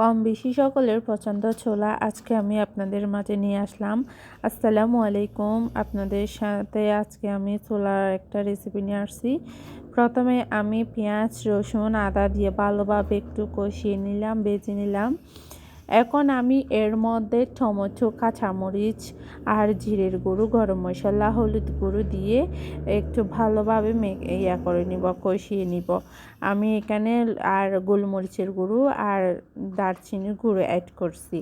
কম বেশি সকলের পছন্দ ছোলা আজকে আমি আপনাদের মাঝে নিয়ে আসলাম। আসসালামু আলাইকুম। আপনাদের সাথে আজকে আমি ছোলার একটা রেসিপি নিয়ে আসছি। প্রথমে আমি পেঁয়াজ রসুন আদা দিয়ে ভালোভাবে একটু কষিয়ে নিলাম, ভেজে নিলাম। এখন আমি এর মধ্যে টমেটো, কাঁচামরিচ আর জিরের গুঁড়ো, গরম মশলা, হলুদ গুঁড়ো দিয়ে একটু ভালোভাবে করে নিব, কষিয়ে নিব। আমি এখানে আর গোলমরিচের গুঁড়ো আর দারচিনির গুঁড়ো অ্যাড করছি।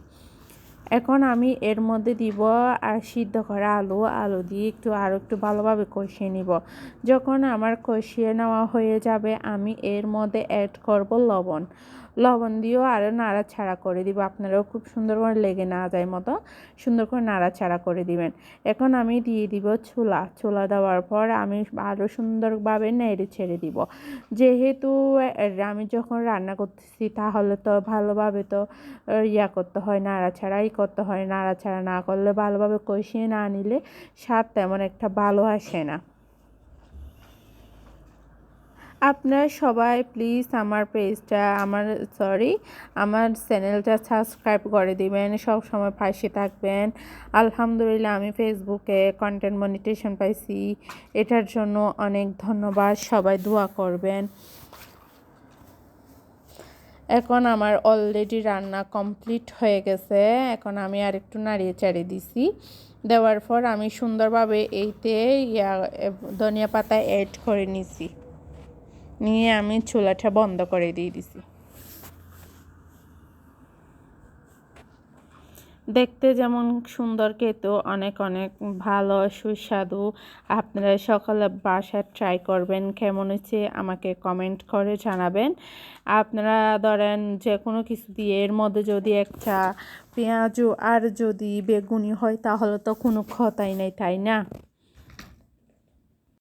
এখন আমি এর মধ্যে দিব আর সিদ্ধ করা আলু দিয়ে আরও একটু ভালোভাবে কষিয়ে নিব। যখন আমার কষিয়ে নেওয়া হয়ে যাবে আমি এর মধ্যে অ্যাড করব লবণ দিয়েও আরও নাড়াচাড়া করে দিব। আপনারাও খুব সুন্দর করে লেগে না যায় মতো সুন্দর করে নাড়াচাড়া করে দিবেন। এখন আমি দিয়ে দিব ছোলা দেওয়ার পর আমি আরও সুন্দরভাবে নেড়ে ছেড়ে দিব। যেহেতু আমি যখন রান্না করতেছি তাহলে তো ভালোভাবে তো করতে হয়, নাড়াচাড়াই করতে হয়। নাড়াচাড়া না করলে ভালোভাবে কষিয়ে না নিলে স্বাদ তেমন একটা ভালো আসে না। আপনারা সবাই প্লিজ আমার চ্যানেলটা সাবস্ক্রাইব করে দিবেন, সব সময় পাশে থাকবেন। আলহামদুলিল্লাহ আমি ফেসবুকে কন্টেন্ট মনিটাইজেশন পাইছি, এটার জন্য অনেক ধন্যবাদ। সবাই দোয়া করবেন। এখন আমার অলরেডি রান্না কমপ্লিট হয়ে গেছে। এখন আমি আর একটু নাড়িয়ে চাড়িয়ে দিছি। দেওয়ার পর আমি সুন্দরভাবে এইতে ধনিয়া পাতা অ্যাড করে নিয়ে আমি চুলাটা বন্ধ করে দিয়ে দিছি। দেখতে যেমন সুন্দর, খেতেও অনেক অনেক ভালো সুস্বাদু। আপনারা সকালে বাসায় ট্রাই করবেন, কেমন হচ্ছে আমাকে কমেন্ট করে জানাবেন। আপনারা ধরেন যে কোনো কিছু দিয়ে এর মধ্যে যদি একটা পেঁয়াজও আর যদি বেগুনি হয় তাহলে তো কোনো কথাই নেই, তাই না?